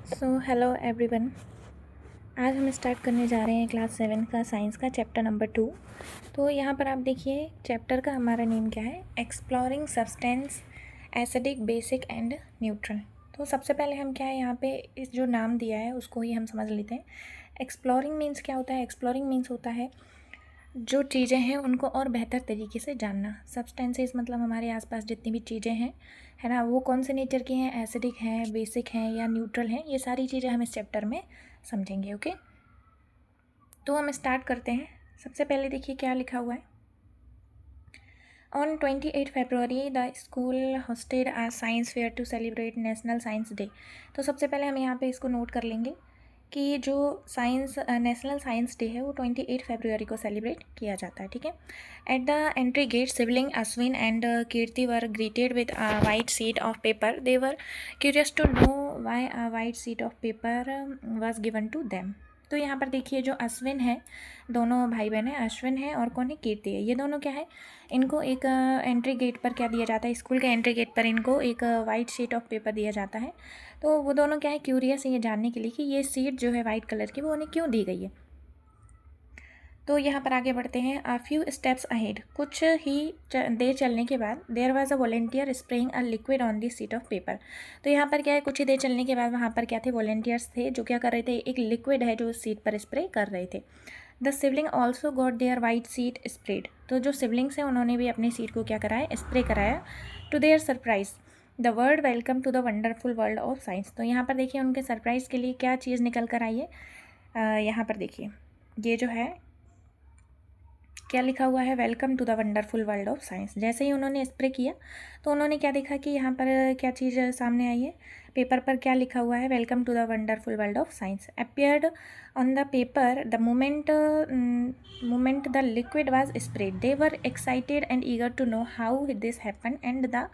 Hello everyone. आज हम start करने जा रहे हैं क्लास 7 का साइंस का चैप्टर नंबर 2। तो यहाँ पर आप देखिए चैप्टर का हमारा नेम क्या है, exploring substance acidic basic and neutral. तो सबसे पहले हम क्या है यहाँ पे इस जो नाम दिया है उसको ही हम समझ लेते हैं। एक्सप्लोरिंग मीन्स क्या होता है? एक्सप्लोरिंग मीन्स होता है जो चीज़ें हैं उनको और बेहतर तरीके से जानना। सब्सटेंसेस मतलब हमारे आसपास जितनी भी चीज़ें हैं, है ना, वो कौन से नेचर की हैं, एसिडिक हैं, बेसिक हैं या न्यूट्रल हैं, ये सारी चीज़ें हम इस चैप्टर में समझेंगे। ओके, तो हम स्टार्ट करते हैं। सबसे पहले देखिए क्या लिखा हुआ है। On 28 February the school hosted a science fair to celebrate national science day. तो सबसे पहले हम यहाँ पे इसको नोट कर लेंगे कि जो साइंस नेशनल साइंस डे है वो 28 फरवरी को सेलिब्रेट किया जाता है। ठीक है। At the entry gate sibling Ashwin and Kirti were greeted with a white sheet of paper. They were curious to know why a white sheet of paper was given to them. तो यहाँ पर देखिए जो अश्विन है, दोनों भाई बहन है, अश्विन है और कौन है, कीर्ति है। ये दोनों क्या है, इनको एक एंट्री गेट पर क्या दिया जाता है, स्कूल के एंट्री गेट पर इनको एक वाइट शीट ऑफ पेपर दिया जाता है। तो वो दोनों क्या है, क्यूरियस है ये जानने के लिए कि ये सीट जो है वाइट कलर की वो उन्हें क्यों दी गई है। तो यहाँ पर आगे बढ़ते हैं। अ फ्यू स्टेप्स अहेड, कुछ ही देर चलने के बाद, there was a volunteer spraying a liquid on the sheet of paper. तो यहाँ पर क्या है, कुछ ही देर चलने के बाद वहाँ पर क्या थे, वॉलेंटियर्स थे जो क्या कर रहे थे, एक लिक्विड है जो सीट पर स्प्रे कर रहे थे। The sibling also got their white sheet sprayed. तो जो सिबलिंग्स हैं उन्होंने भी अपनी सीट को क्या कराया, स्प्रे कराया। To their surprise the word welcome to the wonderful world of science. तो यहाँ पर देखिए उनके सरप्राइज़ के लिए क्या चीज़ निकल कर आई है। यहाँ पर देखिए ये जो है क्या लिखा हुआ है, welcome to the wonderful world of science. जैसे ही उन्होंने स्प्रे किया तो उन्होंने क्या देखा कि यहाँ पर क्या चीज़ सामने आई है, पेपर पर क्या लिखा हुआ है, welcome to the wonderful world of science appeared on the paper the moment the liquid was sprayed. They were excited and eager to know how this happen and the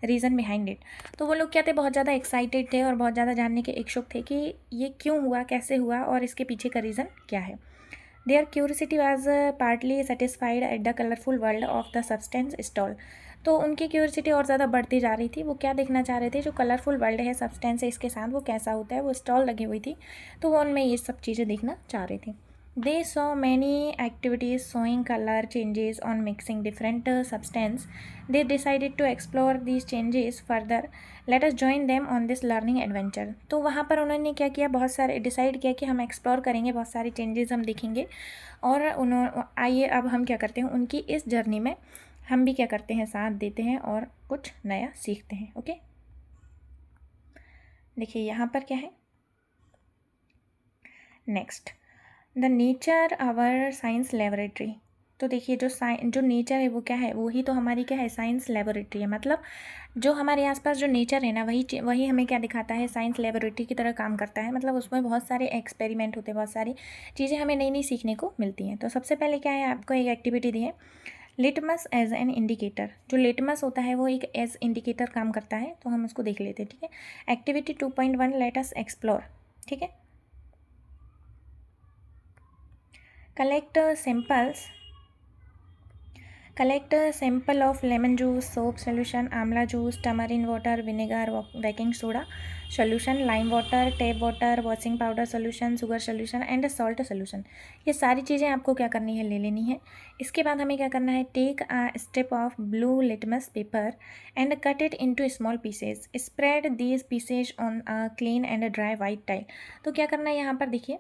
reason behind it. तो वो लोग क्या थे, बहुत ज़्यादा excited थे और बहुत ज़्यादा जानने के इच्छुक थे कि ये क्यों हुआ, कैसे हुआ और इसके पीछे का रीज़न क्या है। Their curiosity was partly satisfied at the colorful world of the substance stall। तो उनकी क्यूरियोसिटी और ज़्यादा बढ़ती जा रही थी। वो क्या देखना चाह रहे थे, जो कलरफुल वर्ल्ड है सब्सटेंस है इसके साथ वो कैसा होता है, वो स्टॉल लगी हुई थी तो वो उनमें ये सब चीज़ें देखना चाह रहे थे। They saw many activities showing colour changes on mixing different substance. They decided to explore these changes further. Let us join them on this learning adventure. तो वहाँ पर उन्होंने क्या किया, बहुत सारे डिसाइड किया कि हम एक्सप्लोर करेंगे, बहुत सारे चेंजेस हम देखेंगे और आइए अब हम क्या करते हैं, उनकी इस जर्नी में हम भी क्या करते हैं, साथ देते हैं और कुछ नया सीखते हैं। ओके, देखिए यहाँ पर क्या है, next the nature our science laboratory. तो देखिए जो नेचर है वो क्या है, वही तो हमारी क्या है, साइंस लेबोरेटरी है। मतलब जो हमारे आसपास जो नेचर है ना, वही हमें क्या दिखाता है, साइंस लेबोरेटरी की तरह काम करता है। मतलब उसमें बहुत सारे एक्सपेरिमेंट होते हैं, बहुत सारी चीज़ें हमें नई नई सीखने को मिलती हैं। तो सबसे पहले क्या है, आपको एक एक्टिविटी दी है, लिटमस एज एन इंडिकेटर। जो लिटमस होता है वो एक एज इंडिकेटर काम करता है, तो हम उसको देख लेते हैं। ठीक है, एक्टिविटी 2.1 लेट अस एक्सप्लोर। ठीक है, collect samples collect a sample of lemon juice, soap solution, amla juice, tamarind water, vinegar, baking soda solution, lime water, tap water, washing powder solution, sugar solution and salt solution। ये सारी चीज़ें आपको क्या करनी है, ले लेनी है। इसके बाद हमें क्या करना है, take a strip of blue litmus paper and cut it into small pieces, spread these pieces on a clean and dry white tile. तो क्या करना है यहाँ पर देखिए,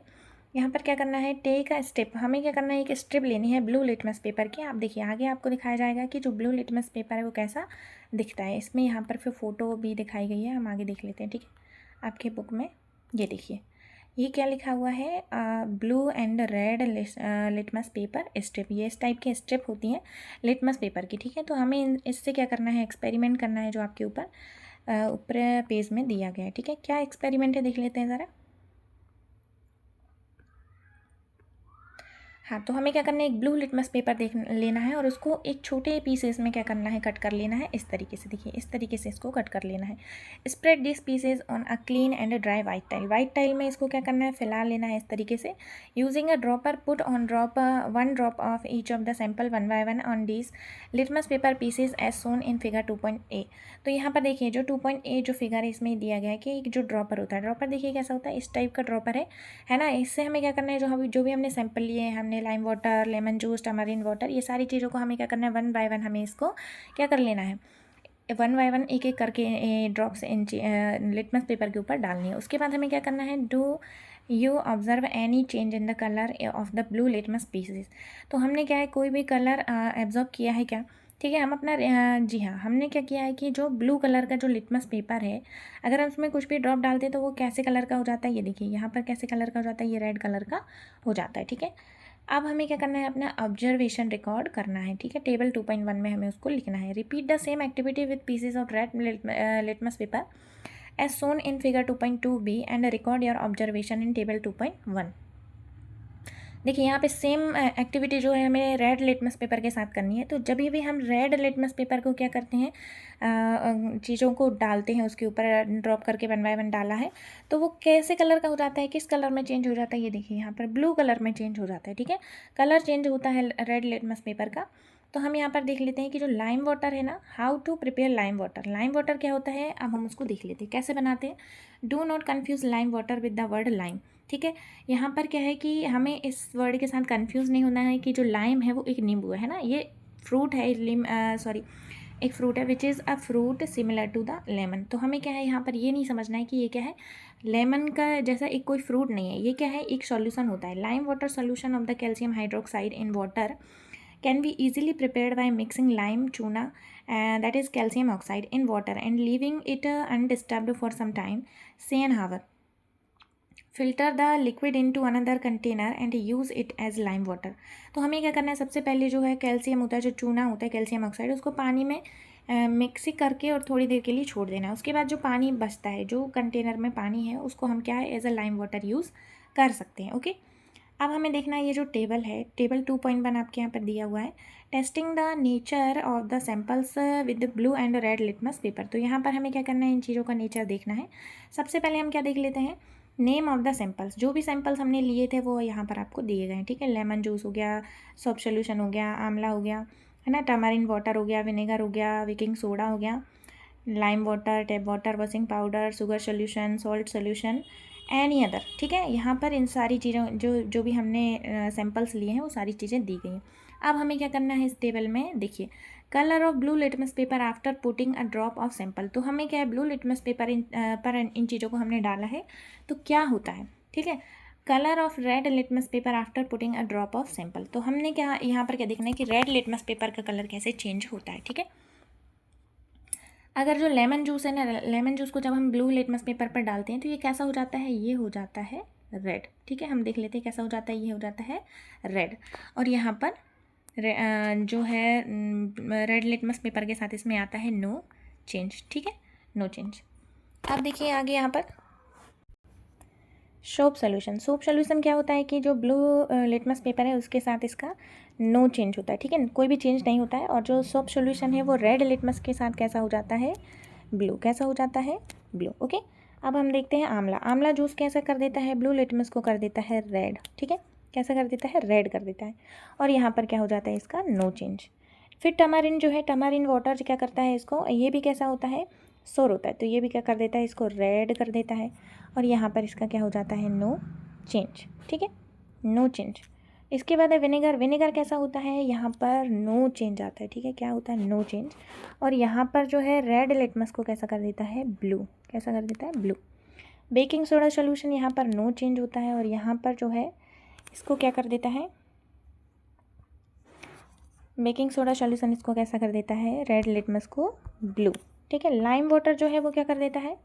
यहाँ पर क्या करना है, टेक अ स्ट्रिप, हमें क्या करना है, एक स्ट्रिप लेनी है ब्लू लिटमस पेपर की। आप देखिए आगे आपको दिखाया जाएगा कि जो ब्लू लिटमस पेपर है वो कैसा दिखता है। इसमें यहाँ पर फिर फ़ोटो भी दिखाई गई है, हम आगे देख लेते हैं। ठीक है, आपके बुक में ये देखिए, ये क्या लिखा हुआ है, blue and red litmus paper strip. ये इस टाइप की स्ट्रिप होती हैं लिटमस पेपर की। ठीक है, तो हमें इससे क्या करना है, एक्सपेरिमेंट करना है जो आपके ऊपर ऊपर पेज में दिया गया है। ठीक है, क्या एक्सपेरिमेंट है देख लेते हैं ज़रा। हाँ, तो हमें क्या करना है, एक ब्लू लिटमस पेपर देख लेना है और उसको एक छोटे पीसेस में क्या करना है, कट कर लेना है इस तरीके से। देखिए इस तरीके से इसको कट कर लेना है। Spread this pieces on a clean and dry white tile. White tile में इसको क्या करना है, फैला लेना है इस तरीके से। Using a dropper put on drop 1 drop of each of the sample 1 by 1 on this litmus paper pieces as shown in figure 2.a। तो यहाँ पर देखिए जो 2.a जो फिगर है इसमें दिया गया है कि एक जो ड्रॉपर होता है, ड्रॉपर देखिए कैसा होता है, इस टाइप का ड्रॉपर है ना। इससे हमें क्या करना है, जो भी हमने सैंपल लिए हैं, हमने lime water, lemon juice, tamarind water, ये सारी चीज़ों को हमें क्या करना है, 1 by 1 हमें इसको क्या कर लेना है, 1 by 1 एक एक करके ड्रॉप्स लिटमस पेपर के ऊपर डालनी है। उसके बाद हमें क्या करना है, do you observe any change in the colour of the blue litmus pieces. तो हमने क्या है, कोई भी कलर एब्जॉर्ब किया है क्या, ठीक है। हम अपना जी हाँ, हमने क्या किया है कि जो ब्लू कलर का जो लिटमस पेपर है, अगर हम उसमें कुछ भी ड्रॉप डालते हैं तो वो कैसे कलर का हो जाता है, ये देखिए यहाँ पर कैसे कलर का हो जाता है, ये रेड कलर का हो जाता है, ठीक है। अब हमें क्या करना है, अपना ऑब्जर्वेशन रिकॉर्ड करना है, ठीक है। टेबल 2.1 में हमें उसको लिखना है। Repeat the same activity with pieces of red litmus paper as shown in figure 2.2b and record your observation in table 2.1। देखिए यहाँ पे सेम एक्टिविटी जो है हमें रेड लिटमस पेपर के साथ करनी है। तो जब भी हम रेड लिटमस पेपर को क्या करते हैं, चीज़ों को डालते हैं, उसके ऊपर ड्रॉप करके 1 by 1 डाला है, तो वो कैसे कलर का हो जाता है, किस कलर में चेंज हो जाता है, ये देखिए यहाँ पर ब्लू कलर में चेंज हो जाता है, ठीक है। कलर चेंज होता है रेड लिटमस पेपर का। तो हम यहाँ पर देख लेते हैं कि जो लाइम वाटर है ना, how to prepare lime water. Lime water क्या होता है, अब हम उसको देख लेते हैं कैसे बनाते हैं। Do not confuse lime water with the word lime, ठीक है। यहाँ पर क्या है कि हमें इस वर्ड के साथ कंफ्यूज नहीं होना है कि जो लाइम है वो एक नींबू है ना, ये फ्रूट है, एक फ्रूट है which is a fruit similar to the lemon. तो हमें क्या है यहाँ पर ये नहीं समझना है कि ये क्या है, लेमन का जैसा एक कोई फ्रूट नहीं है, ये क्या है, एक सॉल्यूशन होता है। Lime water solution of the calcium hydroxide in water can be easily prepared by mixing lime chuna, that is calcium oxide, in water and leaving it undisturbed for some time, say an hour. Filter the liquid into another container and use it as lime water. तो हमें क्या करना है, सबसे पहले जो है calcium होता है, जो चूना होता है कैल्शियम ऑक्साइड, उसको पानी में मिक्सी करके और थोड़ी देर के लिए छोड़ देना है। उसके बाद जो पानी बचता है, जो कंटेनर में पानी है, उसको हम क्या है, as a lime water use कर सकते हैं। ओके, अब हमें देखना है ये जो टेबल है, टेबल 2.1 आपके यहाँ पर दिया हुआ है, testing the nature of the samples with blue and red litmus paper. तो यहाँ पर हमें क्या करना है, इन चीज़ों का नेचर देखना है। सबसे पहले हम क्या देख लेते हैं, नेम ऑफ द सैम्पल्स। जो भी सैम्पल्स हमने लिए थे वो यहाँ पर आपको दिए गए हैं, ठीक है। लेमन जूस हो गया, सॉप सोल्यूशन हो गया, आंवला हो गया, है ना, टमारिन वाटर हो गया, विनेगर हो गया, बेकिंग सोडा हो गया, lime water, tap water, washing powder, sugar solution, salt solution, any other, ठीक है। यहाँ पर इन सारी चीज़ों जो भी हमने सैम्पल्स लिए हैं वो सारी चीज़ें दी गई हैं। अब हमें क्या करना है, इस टेबल में देखिए, colour of blue litmus paper after putting a drop of sample. तो हमें क्या है, ब्लू लिटमस पेपर पर इन चीज़ों को हमने डाला है तो क्या होता है, ठीक है। Colour of red litmus paper after putting a drop of sample. तो हमने क्या यहाँ पर क्या देखना है कि रेड लिटमस पेपर का कलर कैसे चेंज होता है, ठीक है। अगर जो लेमन जूस है ना, लेमन जूस को जब हम ब्लू लिटमस पेपर पर डालते हैं तो ये कैसा हो जाता है, ये हो जाता है रेड, ठीक है। हम देख लेते हैं कैसा हो जाता है, ये हो जाता है रेड। और यहाँ पर जो है रेड लिटमस पेपर के साथ इसमें आता है नो चेंज, ठीक है, नो चेंज। अब देखिए आगे यहाँ पर सोप सोल्यूशन। सोप सोल्यूशन क्या होता है कि जो ब्लू लिटमस पेपर है उसके साथ इसका नो चेंज होता है, ठीक है, कोई भी चेंज नहीं होता है। और जो सोप सोल्यूशन है वो रेड लिटमस के साथ कैसा हो जाता है, ब्लू, कैसा हो जाता है, ब्लू। ओके, अब हम देखते हैं आंवला। आंवला जूस कैसा कर देता है, ब्लू लिटमस को कर देता है रेड, ठीक है, कैसा कर देता है, रेड कर देता है। और यहाँ पर क्या हो जाता है, इसका नो चेंज। फिर टमारिन जो है, टमारिन वाटर क्या करता है इसको, ये भी कैसा होता है, सोर होता है, तो ये भी क्या कर देता है, इसको रेड कर देता है। और यहाँ पर इसका क्या हो जाता है, नो चेंज, ठीक है, नो चेंज। इसके बाद है विनेगर। विनेगर कैसा होता है, यहाँ पर नो चेंज आता है, ठीक है, क्या होता है, नो चेंज। और यहाँ पर जो है रेड लिटमस को कैसा कर देता है, ब्लू, कैसा कर देता है, ब्लू। बेकिंग सोडा सोल्यूशन, यहाँ पर नो चेंज होता है। और यहाँ पर जो है इसको क्या कर देता है, बेकिंग सोडा सोल्यूशन इसको कैसा कर देता है, रेड लिटमस को ब्लू, ठीक है। लाइम वाटर जो है वो क्या कर देता है,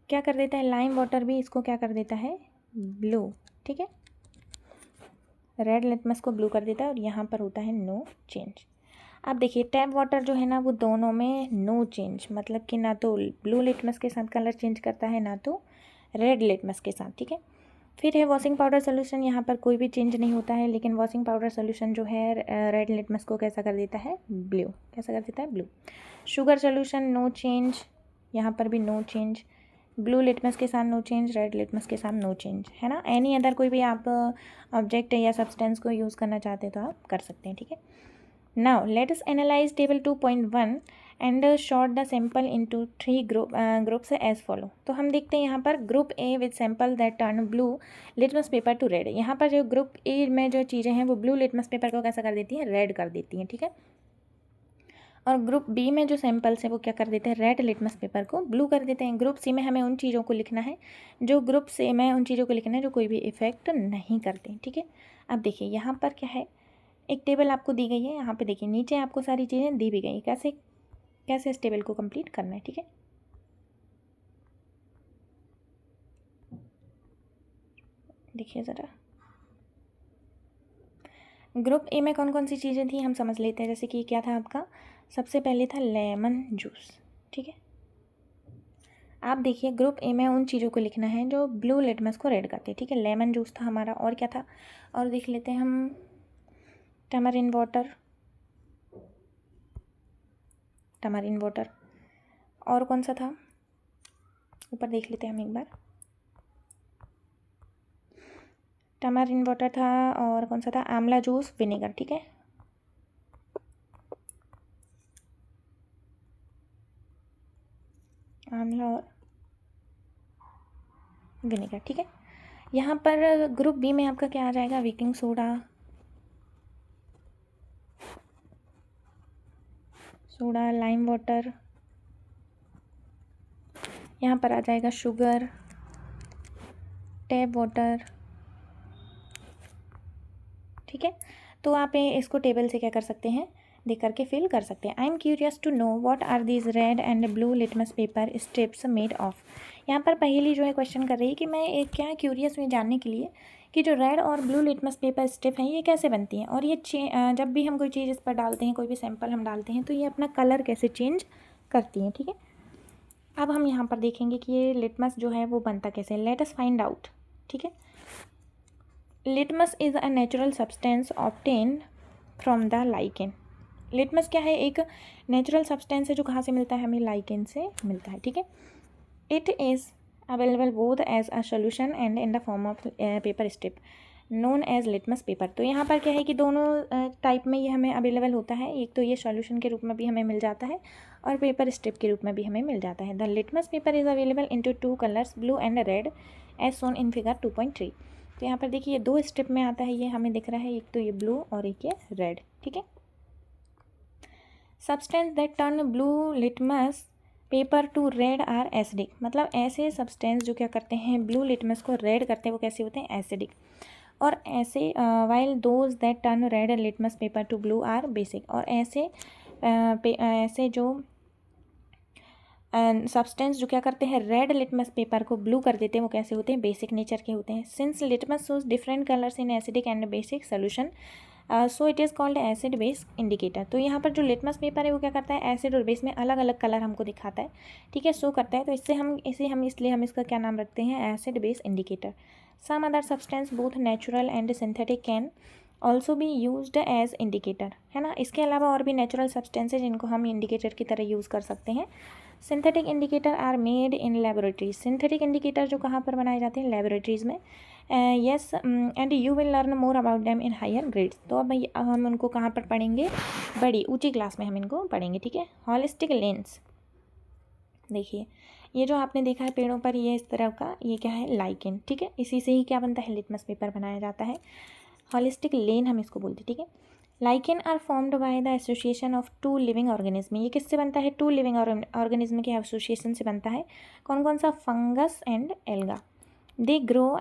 क्या कर देता है, लाइम वाटर भी इसको क्या कर देता है, ब्लू, ठीक है, रेड लिटमस को ब्लू कर देता है। और यहाँ पर होता है नो चेंज। अब देखिए टैप वाटर जो है ना, वो दोनों में नो चेंज, मतलब कि ना तो ब्लू लिटमस के साथ कलर चेंज करता है, ना तो रेड लिटमस के साथ, ठीक है। फिर है वॉशिंग पाउडर सोल्यूशन, यहाँ पर कोई भी चेंज नहीं होता है, लेकिन वॉशिंग पाउडर सोल्यूशन जो है रेड लिटमस को कैसा कर देता है, ब्लू, कैसा कर देता है, blue. Sugar solution no change, यहाँ पर भी नो चेंज, ब्लू लिटमस के साथ नो चेंज, रेड लिटमस के साथ नो चेंज, है ना। एनी अदर कोई भी आप ऑब्जेक्ट या सब्सटेंस को यूज़ करना चाहते हैं तो आप कर सकते हैं, ठीक है। Now let us analyse table 2.1 and sort the sample into 3 groups as follow. तो हम देखते हैं यहाँ पर group A with sample that turn blue litmus paper to red. यहाँ पर जो ग्रुप ए में जो चीज़ें हैं वो ब्लू लिटमस पेपर को कैसा कर देती हैं, रेड कर देती हैं, ठीक है। और ग्रुप बी में जो सैंपल्स है वो क्या कर देते हैं, रेड लिटमस पेपर को ब्लू कर देते हैं। ग्रुप सी में हमें उन चीज़ों को लिखना है जो ग्रुप सी में उन चीज़ों को लिखना है जो कोई भी इफेक्ट नहीं करते, ठीक है। अब देखिए यहाँ पर क्या है, एक टेबल आपको दी गई है, यहाँ पे देखिए नीचे आपको सारी चीज़ें दी भी गई, कैसे कैसे इस टेबल को कंप्लीट करना है, ठीक है। देखिए ज़रा ग्रुप ए में कौन कौन सी चीज़ें थी हम समझ लेते हैं। जैसे कि क्या था आपका, सबसे पहले था लेमन जूस, ठीक है। आप देखिए ग्रुप ए में उन चीज़ों को लिखना है जो ब्लू लिटमस को रेड करते हैं, ठीक है। लेमन जूस था हमारा, और क्या था, और देख लेते हैं हम, टमारिन वाटर, टमारिन वाटर, और कौन सा था, ऊपर देख लेते हैं हम एक बार, टमारिन वाटर था, और कौन सा था, आंवला जूस, विनेगर, ठीक है। आंवला और विनेगर, ठीक है। यहाँ पर ग्रुप बी में आपका क्या आ जाएगा, baking soda, soda, lime water, यहाँ पर आ जाएगा शुगर, टैप वाटर, ठीक है। तो आप इसको टेबल से क्या कर सकते हैं, देख करके फिल कर सकते हैं। I am curious to know what are these red and blue litmus paper strips made of. यहाँ पर पहली जो है क्वेश्चन कर रही है कि मैं एक क्या क्यूरियस हुई जानने के लिए कि जो रेड और ब्लू लिटमस पेपर स्ट्रिप हैं ये कैसे बनती हैं, और ये जब भी हम कोई चीज़ इस पर डालते हैं, कोई भी सैंपल हम डालते हैं तो ये अपना कलर कैसे चेंज करती हैं, ठीक है। अब हम यहाँ पर देखेंगे कि ये लिटमस जो है वो बनता कैसे, लेट अस फाइंड आउट, ठीक है। Litmus is a natural substance obtain from the lichen. Litmus क्या है, एक नेचुरल सब्सटेंस है जो कहाँ से मिलता है, हमें लाइकेन से मिलता है, ठीक है। It is available both as a solution and in the form of paper strip known as litmus paper. तो यहाँ पर क्या है कि दोनों टाइप में ये हमें अवेलेबल होता है, एक तो ये सॉल्यूशन के रूप में भी हमें मिल जाता है और पेपर स्ट्रिप के रूप में भी हमें मिल जाता है। The litmus paper is available into 2 colours blue and red as shown in figure 2.3। तो यहाँ पर देखिए ये 2 स्ट्रिप में आता है, ये हमें दिख रहा है, एक तो ये ब्लू और एक ये रेड, ठीक है। Substance that turn blue litmus paper to red are acidic. मतलब ऐसे सब्सटेंस जो क्या करते हैं ब्लू लिटमस को रेड करते हैं वो कैसे होते हैं, एसिडिक। और ऐसे while those that turn red litmus paper to blue are basic. और ऐसे जो सब्सटेंस जो क्या करते हैं रेड लिटमस पेपर को ब्लू कर देते हैं वो कैसे होते हैं, बेसिक नेचर के होते हैं। Since litmus shows different colours in acidic and basic solution so it is called acid base indicator. तो यहाँ पर जो लिटमस पेपर है वो क्या करता है, एसिड और बेस में अलग अलग कलर हमको दिखाता है, ठीक है, शो करता है। तो इसलिए हम इसका क्या नाम रखते हैं, acid base indicator. Some other substance both natural and synthetic can also be used as indicator, है ना। इसके अलावा और भी नेचुरल सब्सटेंस है जिनको हम इंडिकेटर की तरह यूज़ कर सकते हैं। Synthetic indicator are made in laboratories. Synthetic indicator जो कहाँ पर बनाए जाते हैं, लेबोरेटरीज में। Yes and you will learn more about them in higher grades. तो अब हम उनको कहाँ पर पढ़ेंगे, बड़ी ऊंची क्लास में हम इनको पढ़ेंगे, ठीक है। हॉलिस्टिक लेंस, देखिए ये जो आपने देखा है पेड़ों पर, ये इस तरह का, ये क्या है, लाइकेन, ठीक है। इसी से ही क्या बनता है, लिटमस पेपर बनाया जाता है। हॉलिस्टिक लेन हम इसको बोलते हैं, ठीक है। Lichen are formed by the association of 2 living organism. ये किससे बनता है, 2 लिविंग ऑर्गेनिज्म के एसोसिएशन से बनता है। कौन कौन सा, fungus and alga. They grow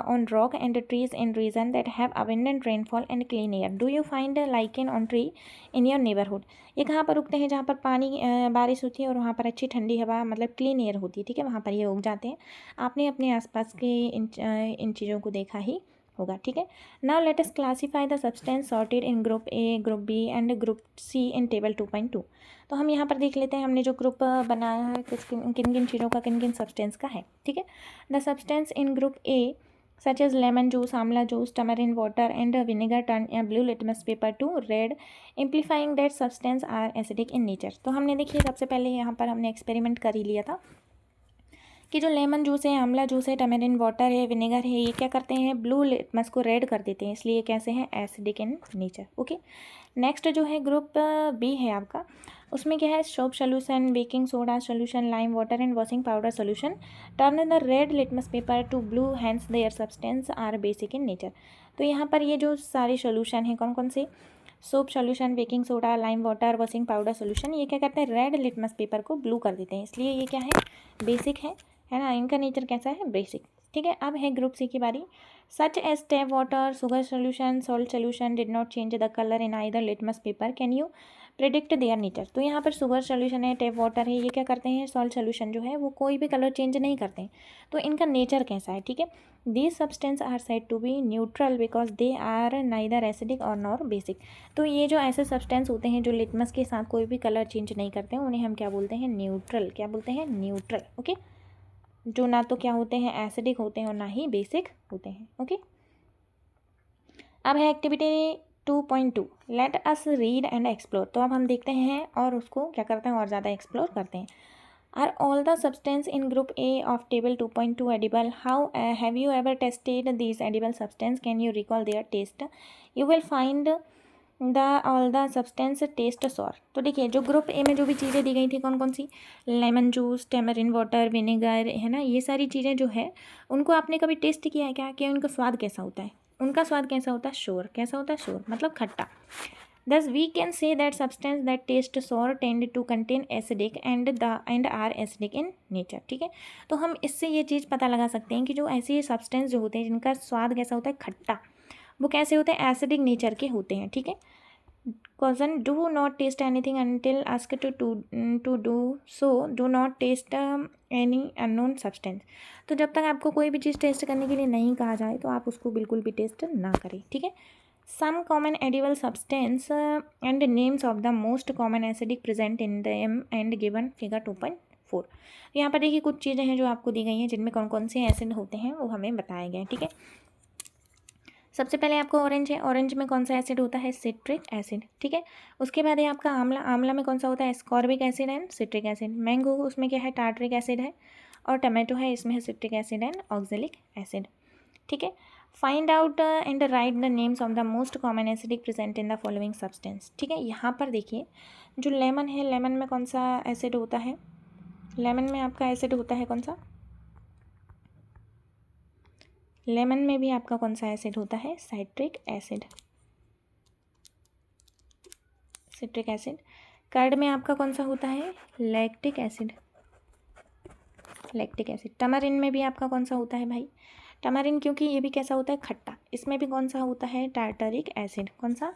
on rock and trees in region that have abundant rainfall and clean air. Do you find a lichen on tree in your neighborhood? ये कहाँ पर उगते हैं, जहाँ पर पानी बारिश होती है और वहाँ पर अच्छी ठंडी हवा मतलब क्लीन एयर होती है, ठीक है, वहाँ पर ये उग जाते हैं। आपने अपने आसपास के इन चीज़ों को देखा ही होगा, ठीक है। Now let us classify the substance sorted in group A, group B and group C in table 2.2। तो हम यहाँ पर देख लेते हैं हमने जो ग्रुप बनाया है किन किन चीज़ों का, किन किन सब्सटेंस का है, ठीक है। The substance in group A such as lemon juice, amla juice, tamarind water and vinegar turn a blue litmus paper to red, implying that substance are acidic in nature। तो हमने देखिए सबसे पहले यहाँ पर हमने एक्सपेरिमेंट कर ही लिया था कि जो लेमन जूस है, आंवला जूस है, टमेरिन वाटर है, विनेगर है, ये क्या करते हैं, ब्लू लिटमस को रेड कर देते हैं, इसलिए कैसे हैं, acidic in nature. Okay, next जो है ग्रुप बी है आपका, उसमें क्या है, soap solution, baking soda solution, lime water and washing powder solution turn the red litmus paper to blue, hence their substance are basic in nature. तो यहाँ पर ये जो सारे सोल्यूशन हैं कौन कौन से, soap solution, baking soda, lime water, washing powder solution, ये क्या करते हैं, रेड लिटमस पेपर को ब्लू कर देते हैं, इसलिए ये क्या है, बेसिक है ना, इनका नेचर कैसा है, बेसिक। ठीक है, अब है ग्रुप सी की बारी। Such as tap water, sugar solution, salt solution did not change the colour in either litmus paper, can you predict their nature. तो यहाँ पर शुगर सोल्यूशन है, टैप वाटर है, ये क्या करते हैं, सॉल्ट सोल्यूशन जो है वो कोई भी कलर चेंज नहीं करते हैं, तो इनका नेचर कैसा है। ठीक है, these substance are said to be neutral because they are neither acidic और नॉर बेसिक। तो ये जो ऐसे सब्सटेंस होते हैं जो लिटमस के साथ कोई भी कलर चेंज नहीं करते हैं, उन्हें हम क्या बोलते हैं, न्यूट्रल। क्या बोलते हैं, न्यूट्रल। ओके, जो ना तो क्या होते हैं, एसिडिक होते हैं और ना ही बेसिक होते हैं। ओके, अब है activity 2.2, let us read and explore. तो अब हम देखते हैं और उसको क्या करते हैं, और ज़्यादा एक्सप्लोर करते हैं। Are all the substance in group A of table 2.2 edible, how have you ever tasted these edible substance, can you recall their taste, you will find the all the substance taste sour. तो देखिए जो group A में जो भी चीज़ें दी गई थी कौन कौन सी, lemon juice, tamarind water, vinegar, है ना, ये सारी चीज़ें जो है उनको आपने कभी टेस्ट किया है क्या, कि उनका स्वाद कैसा होता है, उनका स्वाद कैसा होता है, शोर। कैसा होता है, शोर मतलब खट्टा। Thus we can say that substance that taste sour tend to contain acidic and are acidic in nature। ठीक है, तो हम इससे ये चीज़ पता लगा सकते हैं कि जो ऐसे सब्सटेंस जो होते हैं जिनका स्वाद कैसा होता है, खट्टा, वो कैसे होते हैं, एसिडिक नेचर के होते हैं। ठीक है, question, do not taste anything until asked to do so, do not taste any unknown substance. तो जब तक आपको कोई भी चीज़ टेस्ट करने के लिए नहीं कहा जाए तो आप उसको बिल्कुल भी टेस्ट ना करें। ठीक है, some common edible substance and names of the most common acidic present in them and given figure 2.4। यहाँ पर देखिए कुछ चीज़ें हैं जो आपको दी गई हैं जिनमें कौन कौन से एसिड होते हैं वो हमें बताए गए हैं। ठीक है, सबसे पहले आपको ऑरेंज है, ऑरेंज में कौन सा एसिड होता है, सिट्रिक एसिड। ठीक है, उसके बाद है आपका आंवला, आंवला में कौन सा होता है, ascorbic acid and citric acid. Mango, उसमें क्या है, टार्टरिक एसिड है। और टमाटो है, इसमें है citric acid and oxalic acid. ठीक है, find out and right the names of the most common acidic present in the following substance. ठीक है, यहाँ पर देखिए जो लेमन है, लेमन में कौन सा एसिड होता है, लेमन में आपका एसिड होता है कौन सा, लेमन में भी आपका कौन सा एसिड होता है, citric acid, citric acid. Curd में आपका कौन सा होता है, lactic acid, lactic acid. Tamarind में भी आपका कौन सा होता है भाई, टमारिन, क्योंकि ये भी कैसा होता है, खट्टा, इसमें भी कौन सा होता है, टार्टरिक एसिड। कौन सा,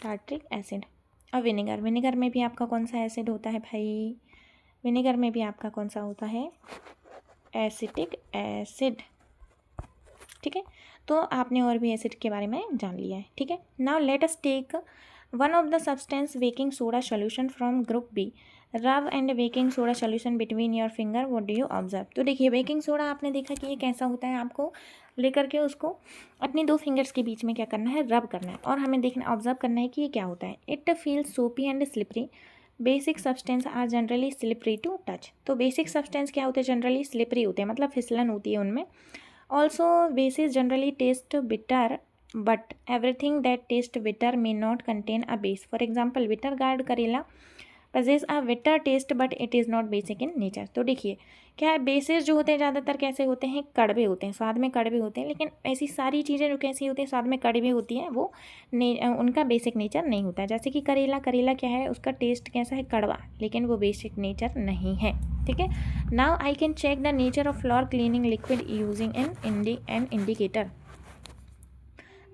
टार्टरिक एसिड। और विनेगर, विनेगर में भी आपका कौन सा एसिड होता है भाई, विनेगर में भी आपका कौन सा होता है, एसिटिक एसिड। ठीक है, तो आपने और भी एसिड के बारे में जान लिया है। ठीक है, now let us take one of the substance baking soda solution from group B, rub and baking soda solution between your finger, what do you observe. तो देखिए बेकिंग सोडा आपने देखा कि ये कैसा होता है, आपको लेकर के उसको अपनी दो फिंगर्स के बीच में क्या करना है, रब करना है, और हमें देखना, ऑब्जर्व करना है कि ये क्या होता है। It feels soapy and slippery, basic substance are generally slippery to touch. तो बेसिक सब्सटेंस क्या होते हैं, जनरली स्लिपरी होते हैं, मतलब फिसलन होती है उनमें। Also bases generally taste bitter, but everything that taste bitter may not contain a base. For example bitter gourd karela possess a bitter taste but it is not basic in nature. तो देखिए क्या है, बेसिस जो होते हैं ज़्यादातर कैसे होते हैं, कड़वे होते हैं, स्वाद में कड़वे होते हैं, लेकिन ऐसी सारी चीज़ें जो कैसी होती हैं, स्वाद में कड़वी होती हैं, वो उनका बेसिक नेचर नहीं होता है। जैसे कि करेला, करेला क्या है, उसका टेस्ट कैसा है, कड़वा, लेकिन वो बेसिक नेचर नहीं है। ठीक है, now I can check the nature of floor cleaning liquid using an indicator.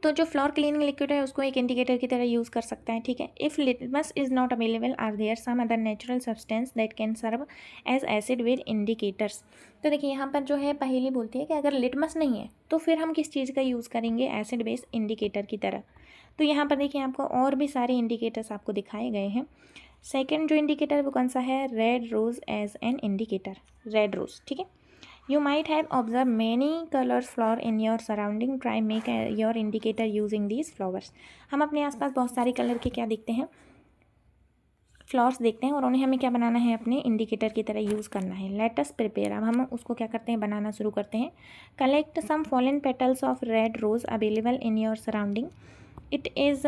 तो जो फ्लोर क्लीनिंग लिक्विड है उसको एक इंडिकेटर की तरह यूज़ कर सकता है। ठीक है, if litmus is not available are there some other natural substance that can serve as acid with indicators. तो देखिए यहाँ पर जो है पहेली बोलती है कि अगर लिटमस नहीं है तो फिर हम किस चीज़ का यूज़ करेंगे, एसिड बेस इंडिकेटर की तरह। तो यहाँ पर देखिए आपको और भी सारे इंडिकेटर्स आपको दिखाए गए हैं। सेकेंड जो इंडिकेटर वो कौन सा है, red rose as an indicator, red rose, ठीक है। You might have observe many colours flower in your surrounding, try make your indicator using these flowers. हम अपने आसपास बहुत सारे कलर के क्या देखते हैं, फ्लावर्स देखते हैं, और उन्हें हमें क्या बनाना है, अपने इंडिकेटर की तरह यूज़ करना है। लेट अस प्रिपेयर, अब हम उसको क्या करते हैं, बनाना शुरू करते हैं। Collect some fallen petals of red rose available in your surrounding. It is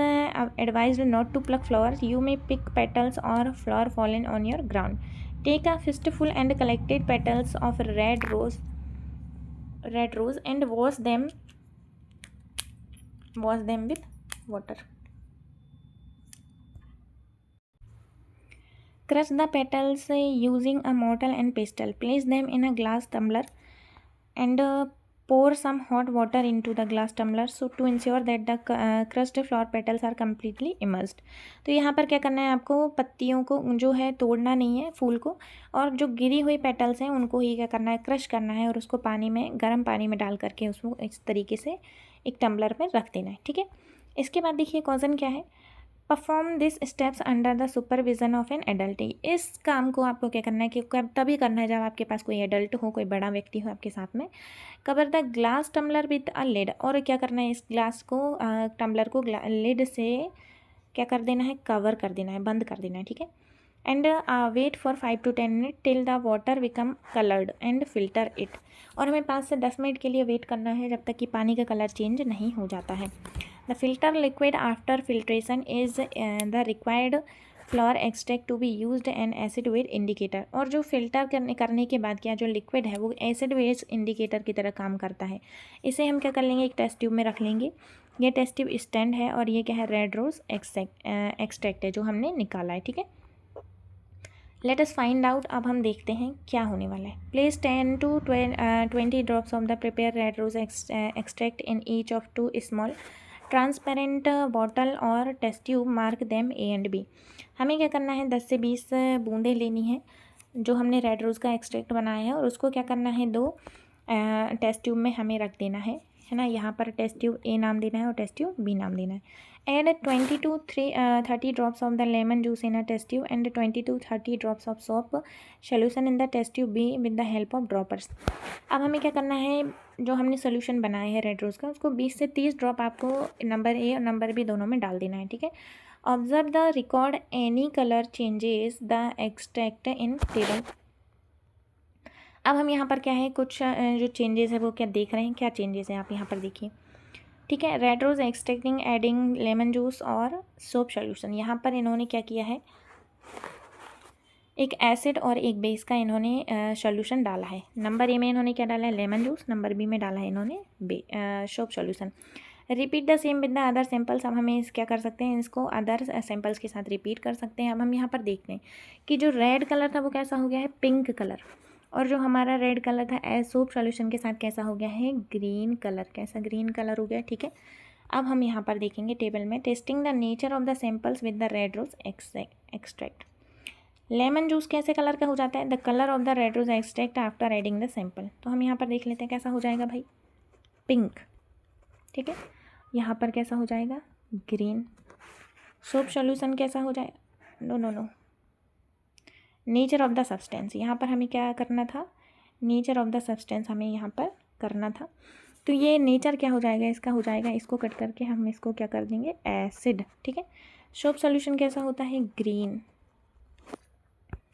advised not to pluck flowers. You may pick petals or flower fallen on your ground. Take a fistful and collected petals of red rose and wash them with water. Crush the petals using a mortar and pestle. Place them in a glass tumbler and pour some hot water into the glass tumbler so to ensure that the crushed flower petals are completely immersed. तो यहाँ पर क्या करना है, आपको पत्तियों को जो है तोड़ना नहीं है, फूल को, और जो गिरी हुई पेटल्स हैं उनको ही क्या करना है, क्रश करना है, और उसको पानी में, गर्म पानी में डाल करके उसको इस तरीके से एक टम्बलर में रख देना है, ठीक है। इसके बाद देखिए कॉजन क्या है, perform this steps under the supervision of an adult. इस काम को आपको क्या करना है कि तभी करना है जब आपके पास कोई एडल्ट हो, कोई बड़ा व्यक्ति हो आपके साथ में। Cover the glass tumbler with a lid, और क्या करना है, इस ग्लास को टम्बलर को लिड से क्या कर देना है, कवर कर देना है, बंद कर देना है, ठीक है। And wait for 5 to 10 minute till the water become coloured and filter it, और हमें 5 से 10 मिनट के लिए वेट करना है जब तक कि पानी का कलर चेंज नहीं हो जाता है। The filter liquid after filtration is the required flower extract to be used an acid wet indicator, और जो फिल्टर करने के बाद क्या जो लिक्विड है वो एसिड वेट इंडिकेटर की तरह काम करता है। इसे हम क्या कर लेंगे, एक टेस्ट ट्यूब में रख लेंगे। ये टेस्ट ट्यूब स्टैंड है, और ये क्या है, रेड रोज एक्सट्रैक्ट है जो हमने निकाला है, ठीक है। लेट अस फाइंड आउट, अब हम देखते हैं क्या होने वाला है। Place 10 to 20 drops of the prepare red rose extract in each of 2 small transparent bottle और test tube, mark them A and B. हमें क्या करना है, 10 से 20 बूंदें लेनी है जो हमने रेड रोज़ का एक्सट्रैक्ट बनाया है, और उसको क्या करना है, 2 टेस्ट ट्यूब में हमें रख देना है ना। यहाँ पर टेस्ट ट्यूब ए नाम देना है और टेस्ट ट्यूब बी नाम देना है। Add 20 to 30 drops of the lemon juice in a test tube and 20 to 30 drops of soap solution in the test tube B with the help of droppers. अब हमें क्या करना है, जो हमने सोल्यूशन बनाया है रेड रोज़ का, उसको 20 से 30 ड्रॉप आपको नंबर ए और नंबर बी दोनों में डाल देना है, ठीक है। Observe the record any colour changes the extract in table. अब हम यहाँ पर क्या है, कुछ जो चेंजेस है वो क्या देख रहे हैं, क्या चेंजेस हैं आप यहाँ पर देखिए, ठीक है। Red rose extracting adding lemon juice और सोप सोल्यूशन, यहाँ पर इन्होंने क्या किया है, एक एसिड और एक बेस का इन्होंने सॉल्यूशन डाला है। नंबर ए में इन्होंने क्या डाला है, लेमन जूस, नंबर बी में डाला है इन्होंने soap solution. Repeat the same with the other samples, अब हमें क्या कर सकते हैं, इसको अदर सैम्पल्स के साथ रिपीट कर सकते हैं। अब हम यहाँ पर देखते हैं कि जो रेड कलर था वो कैसा हो गया है, पिंक कलर, और जो हमारा रेड कलर था सोप सॉल्यूशन के साथ कैसा हो गया है, ग्रीन कलर, कैसा ग्रीन कलर हो गया, ठीक है। अब हम यहाँ पर देखेंगे टेबल में, testing the nature of the samples with the red rose extract. Lemon juice कैसे कलर का हो जाता है, the colour of the red rose extract after adding the sample. तो हम यहाँ पर देख लेते हैं कैसा हो जाएगा भाई, पिंक, ठीक है। यहाँ पर कैसा हो जाएगा, ग्रीन। सोप सॉल्यूशन कैसा हो जाएगा, know nature of the substance, यहाँ पर हमें क्या करना था, नेचर ऑफ द सब्सटेंस हमें यहाँ पर करना था। तो ये नेचर क्या हो जाएगा, इसका हो जाएगा, इसको कट करके हम इसको क्या कर देंगे, एसिड, ठीक है। सोप सॉल्यूशन कैसा होता है, ग्रीन,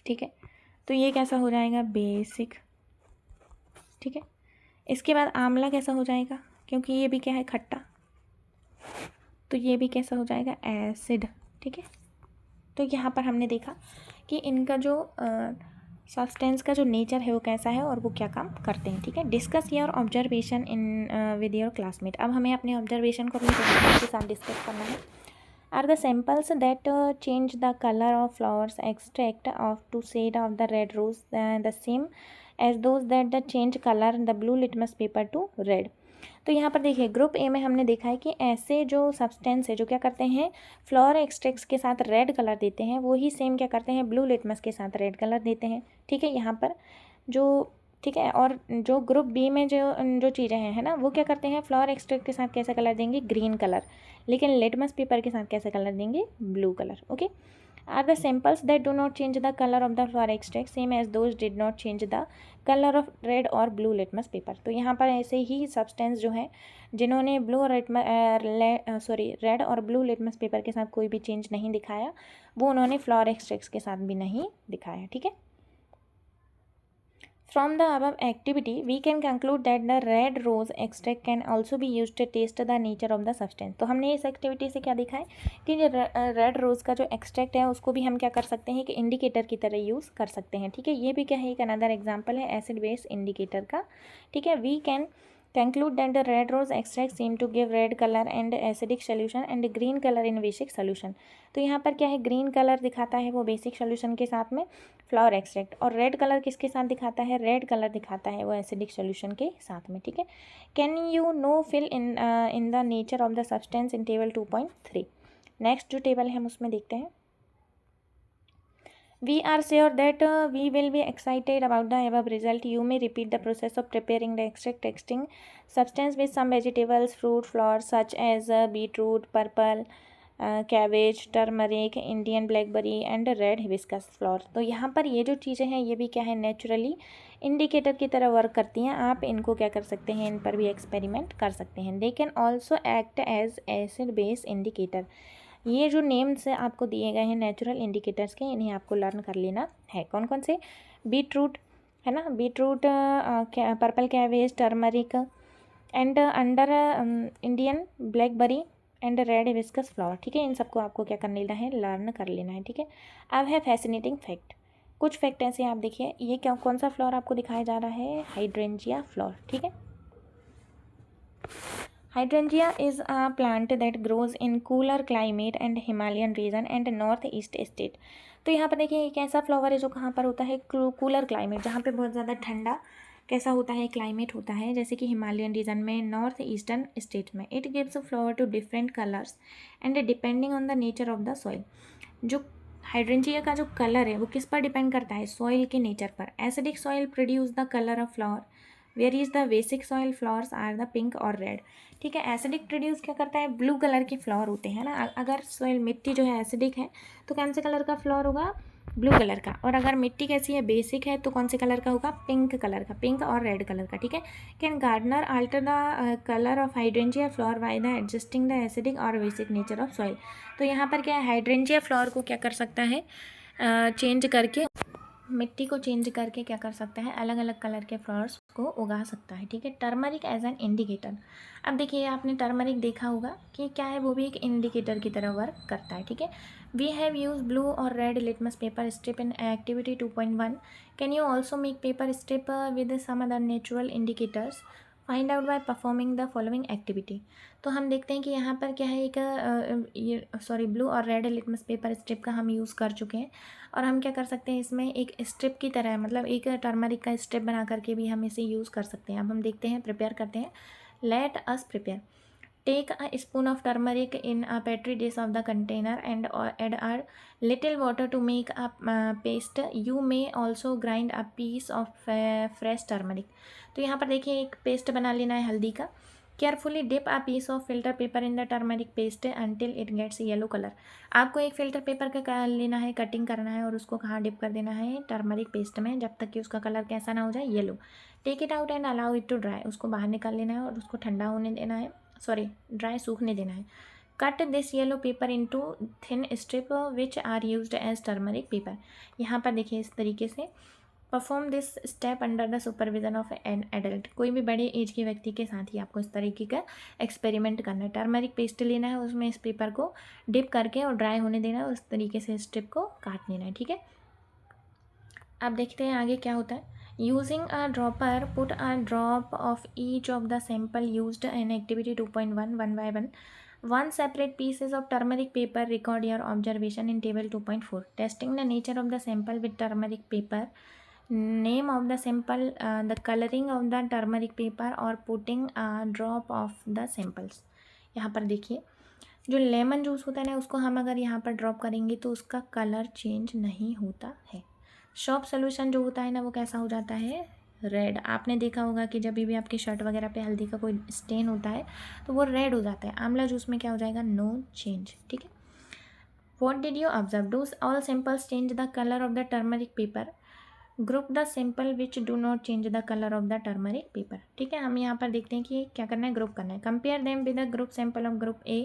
ठीक है। तो ये कैसा हो जाएगा, बेसिक, ठीक है। इसके बाद आंवला कैसा हो जाएगा, क्योंकि ये भी क्या है, खट्टा, तो ये भी कैसा हो जाएगा, एसिड, ठीक है। तो यहाँ पर हमने देखा कि इनका जो सब्सटेंस का जो नेचर है वो कैसा है और वो क्या काम करते हैं, ठीक है। Discuss your observation in with your classmate, अब हमें अपने ऑब्जर्वेशन को अपने क्लासमेट के साथ डिस्कस करना है। Are the samples that change the colour of flowers extract of to shade of the red rose the same as those that the change colour the blue litmus paper to red. तो यहाँ पर देखिए group A में हमने देखा है कि ऐसे जो सब्सटेंस है जो क्या करते हैं, फ्लावर एक्सट्रैक्ट्स के साथ रेड कलर देते हैं, वही सेम क्या करते हैं, ब्लू लिटमस के साथ रेड कलर देते हैं, ठीक है। यहाँ पर जो, ठीक है, और जो ग्रुप बी में जो चीज़ें हैं, है ना, वो क्या करते हैं, फ्लावर एक्सट्रैक्ट के साथ कैसा कलर देंगे, ग्रीन कलर, लेकिन लिटमस पेपर के साथ कैसा कलर देंगे, blue colour, okay. Are the samples that do not change the colour of the floor extract same as those did not change the colour of red और blue litmus paper. तो यहाँ पर ऐसे ही substance जो है जिन्होंने blue और red और ब्लू लिटमस पेपर के साथ कोई भी चेंज नहीं दिखाया, वो उन्होंने फ्लोर एक्सट्रैक्ट्स के साथ भी नहीं दिखाया। ठीक है, from the above activity, we can conclude that the red rose extract can also be used to test the nature of the substance। तो हमने इस एक्टिविटी से क्या देखा है कि जो रेड रोज का जो एक्सट्रैक्ट है उसको भी हम क्या कर सकते हैं कि इंडिकेटर की तरह यूज़ कर सकते हैं। ठीक है, ये भी क्या है, एक अनदर एग्जाम्पल है एसिड बेस इंडिकेटर का। ठीक है, we can conclude that the red rose extract seem to give red color and acidic solution and green color in basic solution। तो यहाँ पर क्या है, ग्रीन कलर दिखाता है वो बेसिक सोल्यूशन के साथ में फ्लावर एक्सट्रैक्ट, और रेड कलर किसके साथ दिखाता है, रेड कलर दिखाता है वो एसिडिक सोल्यूशन के साथ में। ठीक है, can you no fill in the nature of the substance in table 2.3। Next जो टेबल है हम उसमें देखते हैं। We are sure that we will be excited about the above result. You may repeat the process of preparing the extract texting substance with some vegetables, fruit, flowers such as beetroot, purple cabbage, turmeric, Indian blackberry and red hibiscus flower। तो यहाँ पर ये जो चीज़ें हैं ये भी क्या है, नेचुरली इंडिकेटर की तरह वर्क करती हैं। आप इनको क्या कर सकते हैं, इन पर भी एक्सपेरिमेंट कर सकते हैं। They can also act as acid base indicator. ये जो नेम्स आपको दिए गए हैं नेचुरल इंडिकेटर्स के, इन्हें आपको लर्न कर लेना है। कौन कौन से, बीटरूट है ना, beetroot, purple cabbage, turmeric and under Indian blackberry and red hibiscus flower. ठीक है, इन सबको आपको क्या कर लेना है, लर्न कर लेना है। ठीक है, अब है फैसिनेटिंग फैक्ट। कुछ फैक्ट ऐसे आप देखिए, ये क्या कौन सा फ्लावर आपको दिखाया जा रहा है, हाइड्रेंजिया फ्लावर। ठीक है, Hydrangea is a plant that grows in cooler climate and Himalayan region and north east state। तो यहाँ पर देखिए एक ऐसा फ्लावर है जो कहाँ पर होता है, कूलर क्लाइमेट, जहाँ पे बहुत ज़्यादा ठंडा कैसा होता है, क्लाइमेट होता है, जैसे कि हिमालयन रीजन में, नॉर्थ ईस्टर्न स्टेट में। It gives flower two different colours and depending on the nature of the soil. जो हाइड्रेंजिया का जो कलर है वो किस पर डिपेंड करता है, सॉइल के नेचर पर। Acidic soil produce the colour of flower, where is the basic soil flowers are the pink और रेड। ठीक है, एसिडिक प्रोड्यूस क्या करता है, ब्लू कलर के फ्लावर होते हैं ना। अगर सॉइल मिट्टी जो है एसिडिक है तो कौन से कलर का फ्लावर होगा, ब्लू कलर का। और अगर मिट्टी कैसी है, बेसिक है, तो कौन से कलर का होगा, पिंक कलर का, पिंक और रेड कलर का। ठीक है, can gardener alter the colour of hydrangea flower by the adjusting the acidic और बेसिक नेचर ऑफ सॉइल। तो यहाँ पर क्या है, हाइड्रेंजिया फ्लावर को क्या कर सकता है, चेंज करके, मिट्टी को चेंज करके क्या कर सकता है, अलग अलग कलर के फ्लावर्स को उगा सकता है। ठीक है, टर्मरिक एज एन इंडिकेटर। अब देखिए आपने टर्मरिक देखा होगा कि क्या है, वो भी एक इंडिकेटर की तरह वर्क करता है। ठीक है, वी हैव यूज ब्लू और red litmus paper strip in activity 2.1। Can you also make paper strip with some other natural indicators, find out by performing the following activity. तो हम देखते हैं कि यहाँ पर क्या है, एक ब्लू और रेड लिटमस पेपर स्ट्रिप का हम यूज़ कर चुके हैं, और हम क्या कर सकते हैं, इसमें एक स्ट्रिप की तरह, मतलब एक टर्मरिक का स्ट्रिप बना करके भी हम इसे यूज़ कर सकते हैं। अब हम देखते हैं, प्रिपेयर करते हैं। Let us prepare. Take a spoon of turmeric in a petri dish of the container and add a little water to make a paste. You may also grind a piece of fresh turmeric. तो यहाँ पर देखिए एक paste बना लेना है हल्दी का। Carefully dip a piece of filter paper in the turmeric paste until it gets yellow colour. आपको एक फिल्टर पेपर का लेना है, कटिंग करना है, और उसको कहाँ डिप कर देना है, टर्मरिक पेस्ट में, जब तक कि उसका कलर कैसा ना हो जाए, yellow. Take it out and allow it to dry. उसको बाहर निकाल लेना है और उसको ठंडा होने देना है, ड्राई सूखने देना है। Cut this yellow paper into thin strip which are used as turmeric paper. यहाँ पर देखिए इस तरीके से। Perform this step under the supervision of an adult. कोई भी बड़े एज के व्यक्ति के साथ ही आपको इस तरीके का एक्सपेरिमेंट करना है। टर्मरिक पेस्ट लेना है, उसमें इस पेपर को डिप करके और ड्राई होने देना है, उस तरीके से स्ट्रिप को काट लेना है। ठीक है, अब देखते हैं आगे क्या होता है। Using a dropper put a drop of each of the sample used in activity 2.1 one by one. One separate pieces of turmeric paper. Record your observation in table 2.4. Testing the nature of the sample with turmeric paper. Name of the sample, the coloring of the turmeric paper or putting a drop of the samples। यहाँ पर देखिए जो lemon juice होता है ना, उसको हम अगर यहाँ पर ड्रॉप करेंगे तो उसका कलर चेंज नहीं होता है। शॉप सोल्यूशन जो होता है ना, वो कैसा हो जाता है, रेड। आपने देखा होगा कि जब भी आपकी शर्ट वगैरह पे हल्दी का कोई स्टेन होता है तो वो रेड हो जाता है। आंवला जूस में क्या हो जाएगा, नो चेंज। ठीक है, What did you observe? Do all samples change the color of the turmeric paper? Group the sample which do not change the color of the turmeric paper. ठीक है, हम यहाँ पर देखते हैं कि क्या करना है, ग्रुप करना है. Compare them with the group sample of group A.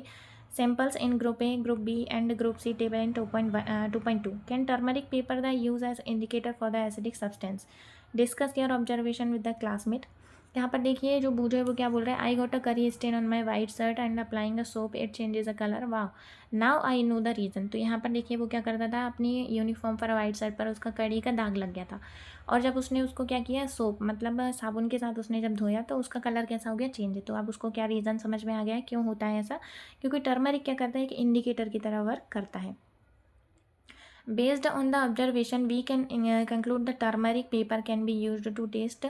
Samples in group A, group B and group C table in 2.2. Can turmeric paper the use as indicator for the acidic substance? Discuss your observation with the classmate. यहाँ पर देखिए जो बूझो है वो क्या बोल रहा है, आई got a curry stain on my white shirt and applying a soap it changes a colour. वाह, now I know the reason. तो यहाँ पर देखिए वो क्या करता था, अपनी यूनिफॉर्म पर वाइट शर्ट पर उसका कड़ी का दाग लग गया था, और जब उसने उसको क्या किया, सोप मतलब साबुन के साथ उसने जब धोया तो उसका कलर कैसा हो गया, चेंज. तो अब उसको क्या रीज़न समझ में आ गया है क्यों होता है ऐसा, क्योंकि टर्मरिक क्या करता है, एक इंडिकेटर की तरह वर्क करता है. Based on the observation, we can conclude the turmeric paper can be used to taste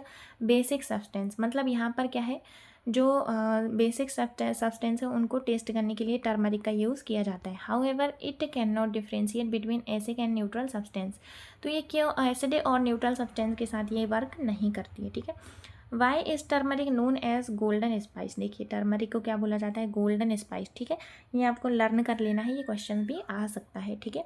basic substance. मतलब यहाँ पर क्या है, जो बेसिक सब्सटेंस है उनको टेस्ट करने के लिए टर्मरिक का यूज़ किया जाता है. However it can not differentiate between acid and neutral substance. तो ये क्यों एसिड और न्यूट्रल सब्सटेंस के साथ ये वर्क नहीं करती है. ठीक है. Why is turmeric known as golden spice. देखिए टर्मरिक को क्या बोला जाता है, गोल्डन स्पाइस. ठीक है, ये आपको लर्न कर लेना है, ये क्वेश्चन भी आ सकता है. ठीक है.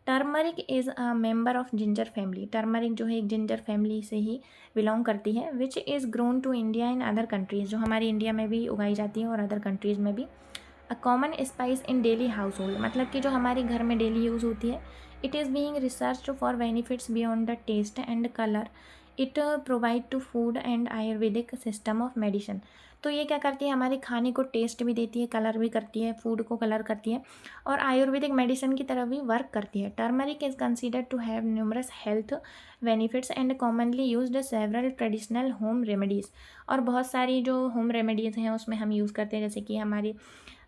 Turmeric is a member of ginger family. Turmeric जो है एक जिंजर फैमिली से ही बिलोंग करती है. Which is grown to India in other countries. जो हमारी इंडिया में भी उगाई जाती है और अदर कंट्रीज़ में भी. A common spice in daily house hold. मतलब कि जो हमारे घर में डेली यूज़ होती है. It is being research for benefits beyond the taste and colour. It provide to food and Ayurvedic system of medicine. तो ये क्या करती है, हमारे खाने को टेस्ट भी देती है, कलर भी करती है, फूड को कलर करती है, और आयुर्वेदिक मेडिसिन की तरह भी वर्क करती है. Turmeric is considered to have numerous health benefits and commonly used several traditional home remedies. और बहुत सारी जो होम रेमेडीज़ हैं उसमें हम यूज़ करते हैं, जैसे कि हमारी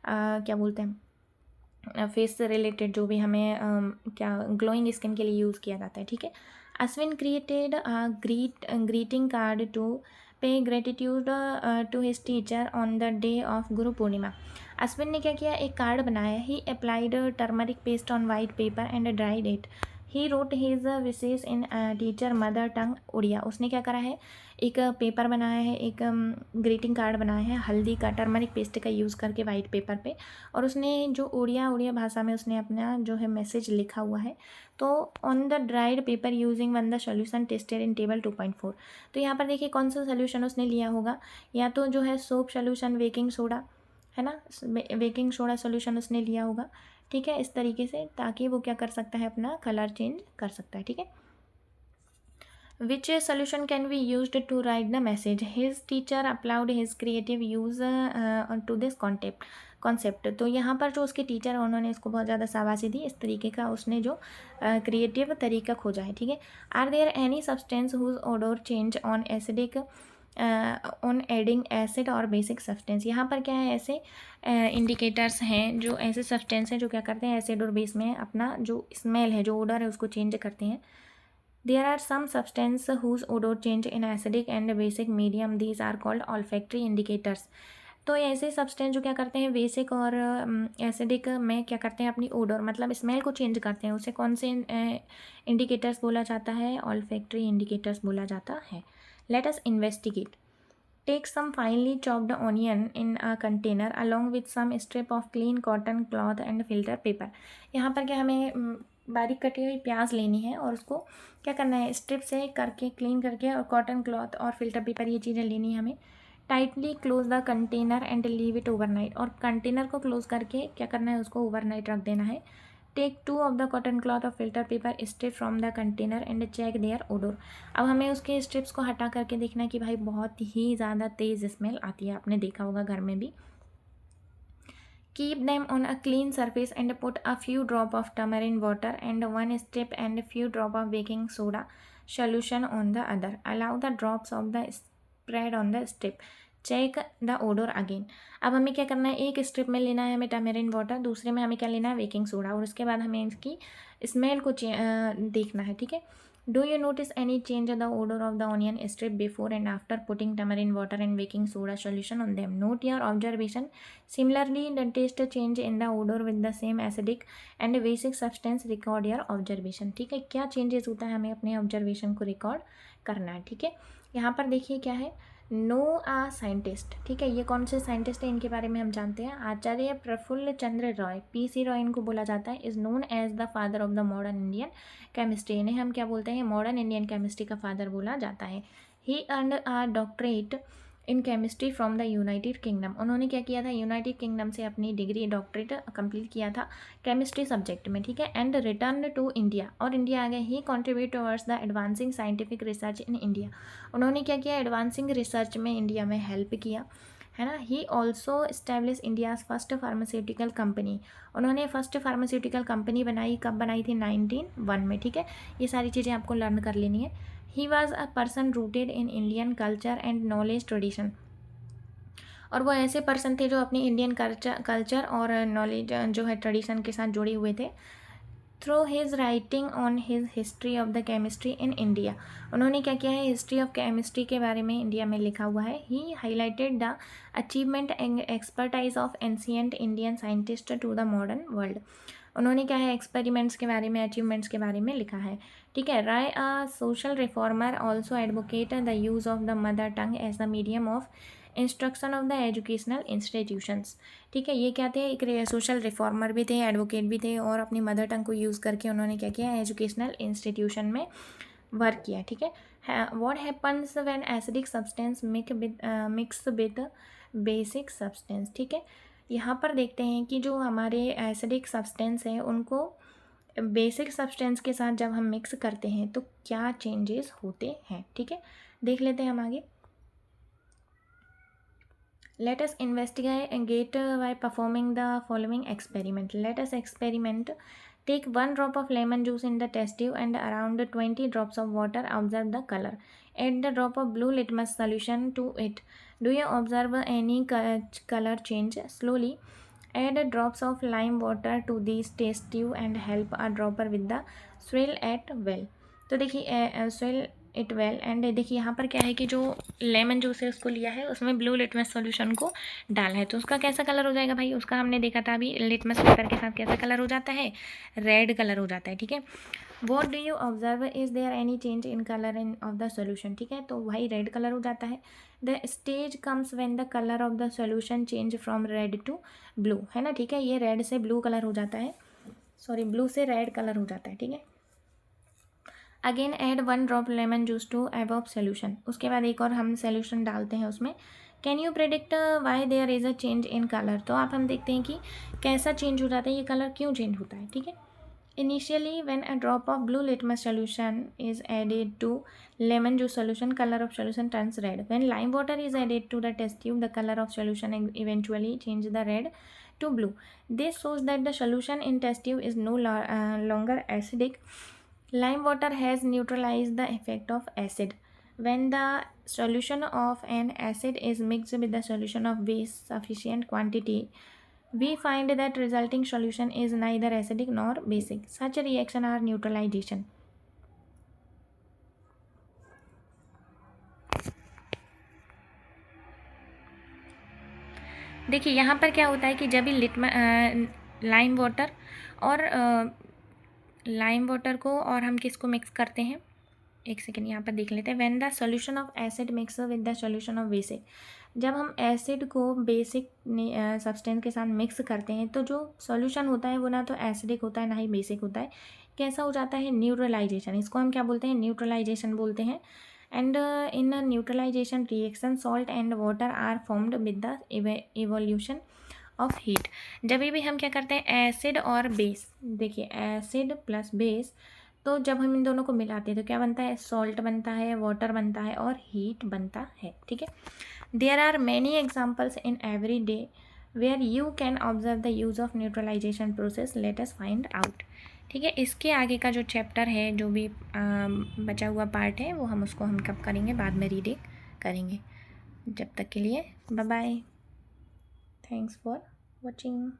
क्या बोलते हैं, फेस से रिलेटेड जो भी हमें क्या ग्लोइंग स्किन के लिए यूज़ किया जाता है. ठीक है. Ashwin created greeting card to pay gratitude to his teacher on the day of Guru Purnima. Ashwin ने क्या किया, एक कार्ड बनाया. He applied turmeric paste on white paper and dried it. He wrote his wishes in teacher mother tongue Odia. उसने क्या करा है, एक पेपर बनाया है, एक ग्रीटिंग कार्ड बनाया है हल्दी का, टर्मरिक पेस्ट का यूज़ करके वाइट पेपर पे, और उसने जो उड़िया भाषा में उसने अपना जो है मैसेज लिखा हुआ है. तो on the dried paper using one the solution tested in table 2.4. तो यहाँ पर देखिए कौन सा सोल्यूशन उसने लिया होगा, या तो जो है सोप सोल्यूशन, बेकिंग सोडा है ना, बेकिंग सोडा सोल्यूशन उसने लिया होगा. ठीक है, इस तरीके से, ताकि वो क्या कर सकता है, अपना कलर चेंज कर सकता है. ठीक है. Which solution can be used to write the message? His teacher applaud his creative use to this concept. तो यहाँ पर जो उसके टीचर हैं उन्होंने इसको बहुत ज़्यादा शाबाशी दी, इस तरीके का उसने जो क्रिएटिव तरीका खोजा है. ठीक है. Are there any substance whose odour change on acidic on adding acid और बेसिक सब्सटेंस. यहाँ पर क्या है, ऐसे इंडिकेटर्स हैं, जो ऐसे सब्सटेंस हैं जो क्या करते हैं, एसिड और बेस में अपना जो स्मेल है, जो ओडर है, उसको चेंज करते हैं. There are some substances whose odor change in acidic and basic medium. These are called olfactory indicators. तो ऐसे सब्सटेंस जो क्या करते हैं, बेसिक और एसिडिक में क्या करते हैं, अपनी ओडर मतलब स्मेल को चेंज करते हैं. उसे कौन से इंडिकेटर्स बोला जाता है, ऑल्फैक्टरी इंडिकेटर्स बोला जाता है. Let us investigate. Take some finely chopped onion in a container along with some strip of clean cotton cloth and filter paper. यहाँ पर क्या हमें बारीक कटी हुई प्याज लेनी है, और उसको क्या करना है, स्ट्रिप से करके क्लीन करके, और कॉटन क्लॉथ और फिल्टर पेपर, ये चीज़ें लेनी है हमें. Tightly close the container and leave it overnight. और कंटेनर को क्लोज करके क्या करना है, उसको ओवरनाइट रख देना है. Take 2 of the cotton cloth और filter paper strip from the container and check their odour. अब हमें उसके स्ट्रिप्स को हटा करके देखना है कि भाई बहुत ही ज़्यादा तेज़ स्मेल आती है, आपने देखा होगा घर में भी. Keep them on a clean surface and put a few drop of tamarind water and one strip and a few drop of baking soda solution on the other. Allow the drops of the spread on the strip. Check the odour again. अब हमें क्या करना है, एक strip में लेना है हमें टैमरिंड वाटर, दूसरे में हमें क्या लेना है, बेकिंग सोडा, और उसके बाद हमें इसकी स्मेल को देखना है. ठीक है. Do you notice any change the odour of the onion strip before and after putting tamarind water and baking soda solution on them. Not your observation. Similarly, the taste change in the odor with the same acidic and basic substance. Record your observation. ठीक है, क्या changes होता है हमें अपने observation को record करना है. ठीक है. यहाँ पर देखिए क्या है, नोआ साइंटिस्ट, ठीक है। ये कौन से साइंटिस्ट हैं, इनके बारे में हम जानते हैं। आचार्य प्रफुल्ल चंद्र रॉय, पीसी रॉय इनको बोला जाता है, is known as the father of the modern Indian chemistry. इन्हें हम क्या बोलते हैं, मॉडर्न इंडियन केमिस्ट्री का फादर बोला जाता है। He earned a doctorate in chemistry from the United Kingdom. उन्होंने क्या किया था, यूनाइटेड किंगडम से अपनी डिग्री डॉक्टरेट कंप्लीट किया था केमिस्ट्री सब्जेक्ट में, ठीक है। एंड रिटर्न टू इंडिया, और इंडिया आ गए। He contribute towards the advancing scientific research in India. उन्होंने क्या किया, एडवांसिंग रिसर्च में इंडिया में हेल्प किया, है ना। He also establish India's first pharmaceutical company. उन्होंने फर्स्ट फार्मास्यूटिकल कंपनी बनाई, कब बनाई थी, 1901 में, ठीक है। ये सारी चीज़ें आपको लर्न कर लेनी है। He was a person rooted in Indian culture and knowledge tradition, और वो ऐसे पर्सन थे जो अपनी इंडियन कल्चर और नॉलेज जो है ट्रेडिशन के साथ जुड़े हुए थे। Through his writing on his history of the chemistry in India, उन्होंने क्या किया है, हिस्ट्री ऑफ केमिस्ट्री के बारे में इंडिया में लिखा हुआ है। He highlighted the achievement and expertise of ancient Indian scientist to the modern world. उन्होंने क्या है, एक्सपेरिमेंट्स के बारे में, अचीवमेंट्स के बारे में लिखा है, ठीक है। Ray a social reformer also advocate the use of the mother tongue as the medium of instruction of the educational institutions, ठीक है। ये क्या थे, एक सोशल रिफॉर्मर भी थे, एडवोकेट भी थे, और अपनी मदर टंग को यूज़ करके उन्होंने क्या किया, एजुकेशनल इंस्टीट्यूशन में वर्क किया, ठीक है। What happens when acidic substance mix with basic substance, ठीक है। यहाँ पर देखते हैं कि जो हमारे एसिडिक सब्सटेंस है उनको बेसिक सब्सटेंस के साथ जब हम मिक्स करते हैं तो क्या चेंजेस होते हैं, ठीक है। देख लेते हैं हम आगे। Let us investigate by performing the following experiment. Let us experiment. Take 1 drop of lemon juice in the test tube and around 20 drops of water. Observe the color. Add the drop of blue litmus solution to it. Do you observe any color change? Slowly add drops of lime water to these test tube and help a dropper with the swirl at well. तो देखिए swirl it well, and देखिए यहाँ पर क्या है कि जो lemon juice है उसको लिया है, उसमें ब्लू लिटमस सॉल्यूशन को डाला है, तो उसका कैसा कलर हो जाएगा भाई, उसका हमने देखा था अभी, लिटमस पेपर के साथ कैसा कलर हो जाता है, रेड कलर हो जाता है, ठीक है। What do you observe, is there any change in colour in of the solution, ठीक है, तो भाई रेड कलर हो जाता है। The stage comes when the colour of the solution change from red to blue, है ना, ठीक है। ये रेड से ब्लू कलर हो जाता है, सॉरी ब्लू से रेड कलर हो जाता है, ठीक है। Again add 1 drop lemon juice to above solution, उसके बाद एक और हम सोल्यूशन डालते हैं उसमें। Can you predict why there is a change in colour, तो आप हम देखते हैं कि कैसा चेंज हो जाता है, ये कलर क्यों चेंज होता है, ठीक है। Initially when a drop of blue litmus solution is added to lemon juice solution, colour of solution turns red. When lime water is added to the test tube, the colour of solution eventually change the red to blue. This shows that the solution in test tube is no longer acidic. Lime water has neutralized the effect of acid. When the solution of an acid is mixed with the solution of base sufficient quantity, we find that resulting solution is neither acidic nor basic. Such a reaction are neutralization. देखिए यहाँ पर क्या होता है कि जब भी lime water को और हम किसको मिक्स करते हैं, एक सेकेंड यहाँ पर देख लेते हैं। When the solution of acid mix with the solution of basic, जब हम एसिड को बेसिक सब्सटेंस के साथ मिक्स करते हैं तो जो सॉल्यूशन होता है वो ना तो एसिडिक होता है ना ही बेसिक होता है, कैसा हो जाता है, न्यूट्रलाइजेशन। इसको हम क्या बोलते हैं, न्यूट्रलाइजेशन बोलते हैं। And in neutralisation reaction salt and water are formed with the evolution of heat. जब भी हम क्या करते हैं, एसिड और बेस, देखिए एसिड प्लस बेस, तो जब हम इन दोनों को मिलाते हैं तो क्या बनता है, सॉल्ट बनता है, वाटर बनता है और हीट बनता है, ठीक है। There are many examples in every day where you can observe the use of neutralisation process, let us find out, ठीक है। इसके आगे का जो चैप्टर है, जो भी बचा हुआ पार्ट है, वो हम कब करेंगे, बाद में रीडिंग करेंगे। जब तक के लिए bye bye, thanks for watching.